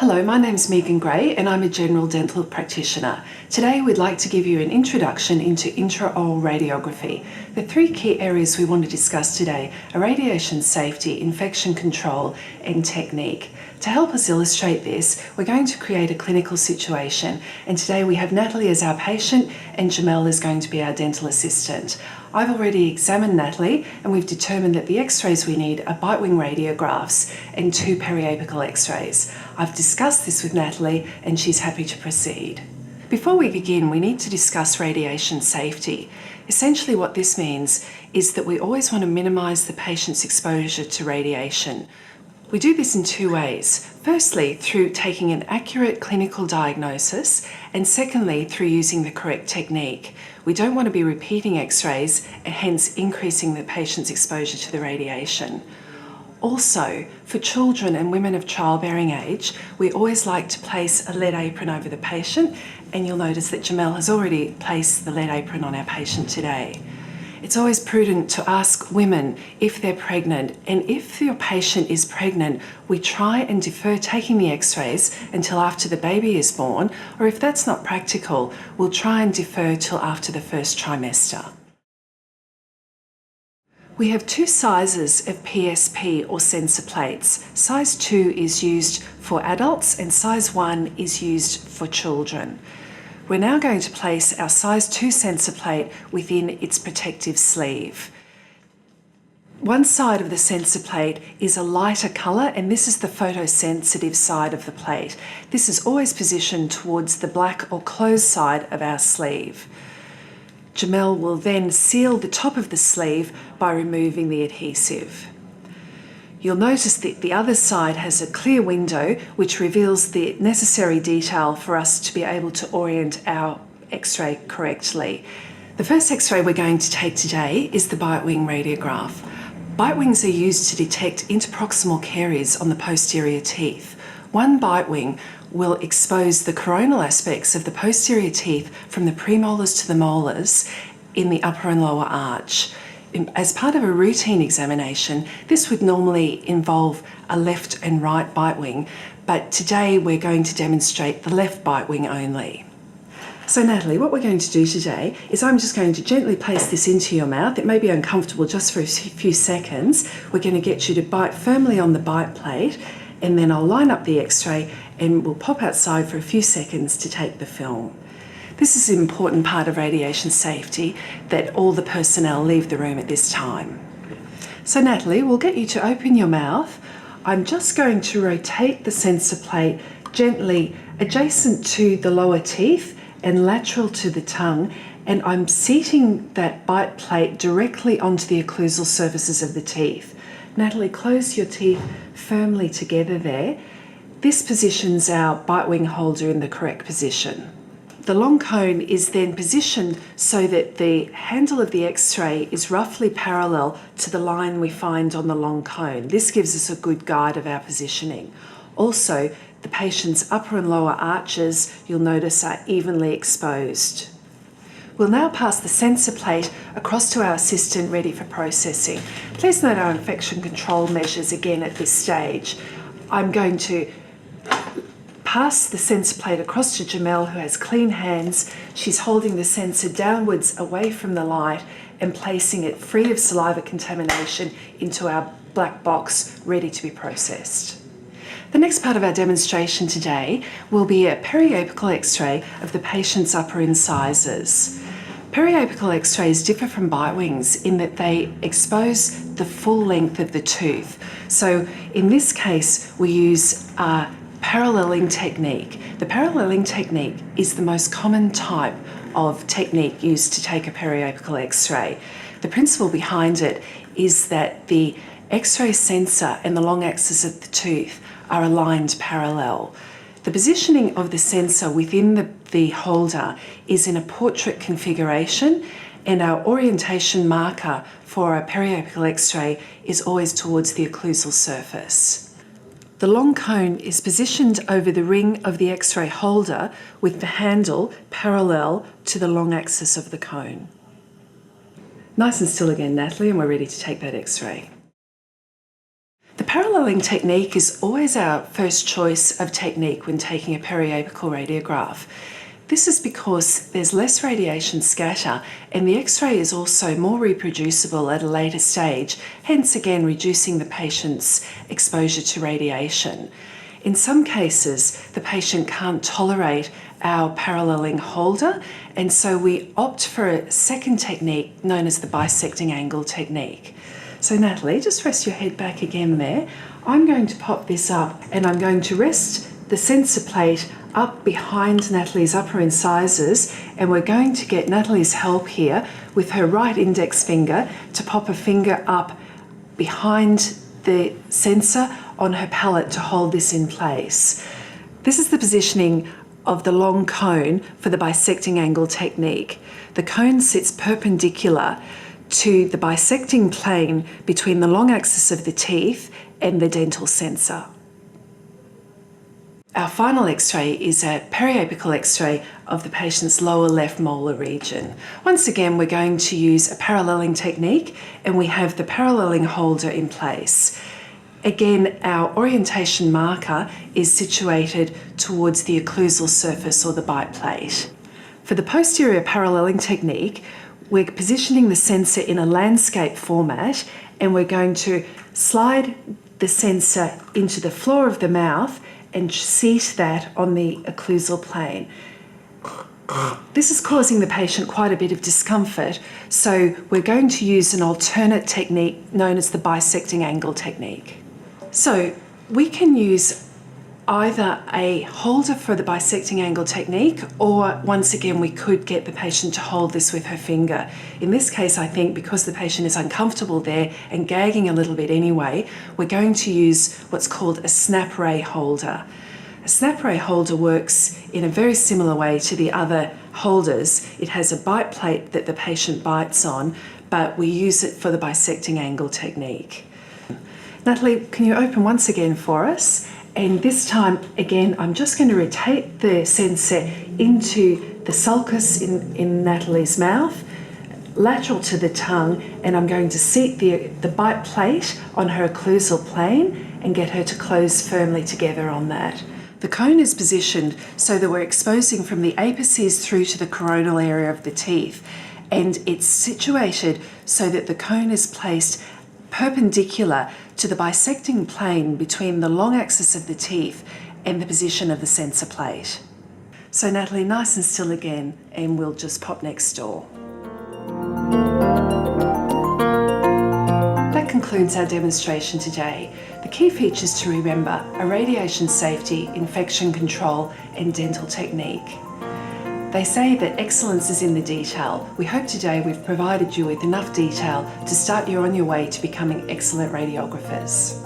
Hello, my name's Megan Gray and I'm a general dental practitioner. Today we'd like to give you an introduction into intra-oral radiography. The three key areas we want to discuss today are radiation safety, infection control and technique. To help us illustrate this, we're going to create a clinical situation, and today we have Natalie as our patient and Jamel is going to be our dental assistant. I've already examined Natalie and we've determined that the x-rays we need are bite wing radiographs and 2 periapical x-rays. I've discussed this with Natalie and she's happy to proceed. Before we begin, we need to discuss radiation safety. Essentially what this means is that we always want to minimise the patient's exposure to radiation. We do this in 2 ways. Firstly, through taking an accurate clinical diagnosis, and secondly, through using the correct technique. We don't want to be repeating x-rays and hence increasing the patient's exposure to the radiation. Also, for children and women of childbearing age, we always like to place a lead apron over the patient, and you'll notice that Jamel has already placed the lead apron on our patient today. It's always prudent to ask women if they're pregnant, and if your patient is pregnant, we try and defer taking the x-rays until after the baby is born, or if that's not practical, we'll try and defer till after the first trimester. We have 2 sizes of PSP or sensor plates. Size 2 is used for adults and size 1 is used for children. We're now going to place our size 2 sensor plate within its protective sleeve. One side of the sensor plate is a lighter colour, and this is the photosensitive side of the plate. This is always positioned towards the black or closed side of our sleeve. Jamel will then seal the top of the sleeve by removing the adhesive. You'll notice that the other side has a clear window which reveals the necessary detail for us to be able to orient our x-ray correctly. The first x-ray we're going to take today is the bite wing radiograph. Bite wings are used to detect interproximal caries on the posterior teeth. One bite wing will expose the coronal aspects of the posterior teeth from the premolars to the molars in the upper and lower arch. As part of a routine examination, this would normally involve a left and right bite wing, but today we're going to demonstrate the left bite wing only. So Natalie, what we're going to do today is I'm just going to gently place this into your mouth. It may be uncomfortable just for a few seconds. We're going to get you to bite firmly on the bite plate, and then I'll line up the x-ray and we'll pop outside for a few seconds to take the film. This is an important part of radiation safety, that all the personnel leave the room at this time. So Natalie, we'll get you to open your mouth. I'm just going to rotate the sensor plate gently adjacent to the lower teeth and lateral to the tongue, and I'm seating that bite plate directly onto the occlusal surfaces of the teeth. Natalie, close your teeth firmly together there. This positions our bite wing holder in the correct position. The long cone is then positioned so that the handle of the x-ray is roughly parallel to the line we find on the long cone. This gives us a good guide of our positioning. Also, the patient's upper and lower arches, you'll notice, are evenly exposed. We'll now pass the sensor plate across to our assistant ready for processing. Please note our infection control measures again at this stage. I'm going to pass the sensor plate across to Jamel, who has clean hands. She's holding the sensor downwards away from the light and placing it free of saliva contamination into our black box ready to be processed. The next part of our demonstration today will be a periapical x-ray of the patient's upper incisors. Periapical x-rays differ from bite wings in that they expose the full length of the tooth. So in this case, we use a paralleling technique. The paralleling technique is the most common type of technique used to take a periapical x-ray. The principle behind it is that the x-ray sensor and the long axis of the tooth are aligned parallel. The positioning of the sensor within the holder is in a portrait configuration, and our orientation marker for a periapical x-ray is always towards the occlusal surface. The long cone is positioned over the ring of the x-ray holder with the handle parallel to the long axis of the cone. Nice and still again, Natalie, and we're ready to take that x-ray. The paralleling technique is always our first choice of technique when taking a periapical radiograph. This is because there's less radiation scatter and the X-ray is also more reproducible at a later stage, hence again reducing the patient's exposure to radiation. In some cases, the patient can't tolerate our paralleling holder, and so we opt for a second technique known as the bisecting angle technique. So Natalie, just rest your head back again there. I'm going to pop this up and I'm going to rest the sensor plate up behind Natalie's upper incisors, and we're going to get Natalie's help here with her right index finger to pop a finger up behind the sensor on her palate to hold this in place. This is the positioning of the long cone for the bisecting angle technique. The cone sits perpendicular to the bisecting plane between the long axis of the teeth and the dental sensor. Our final X-ray is a periapical X-ray of the patient's lower left molar region. Once again, we're going to use a paralleling technique and we have the paralleling holder in place. Again, our orientation marker is situated towards the occlusal surface or the bite plate. For the posterior paralleling technique, we're positioning the sensor in a landscape format and we're going to slide the sensor into the floor of the mouth and seat that on the occlusal plane. This is causing the patient quite a bit of discomfort, so we're going to use an alternate technique known as the bisecting angle technique. So we can use either a holder for the bisecting angle technique, or once again we could get the patient to hold this with her finger. In this case, I think because the patient is uncomfortable there and gagging a little bit anyway, we're going to use what's called a snap ray holder. A snap ray holder works in a very similar way to the other holders. It has a bite plate that the patient bites on, but we use it for the bisecting angle technique. Natalie, can you open once again for us? And this time, again, I'm just going to rotate the sensor into the sulcus in Natalie's mouth, lateral to the tongue, and I'm going to seat the bite plate on her occlusal plane and get her to close firmly together on that. The cone is positioned so that we're exposing from the apices through to the coronal area of the teeth, and it's situated so that the cone is placed perpendicular to the bisecting plane between the long axis of the teeth and the position of the sensor plate. So Natalie, nice and still again, and we'll just pop next door. That concludes our demonstration today. The key features to remember are radiation safety, infection control, and dental technique. They say that excellence is in the detail. We hope today we've provided you with enough detail to start you on your way to becoming excellent radiographers.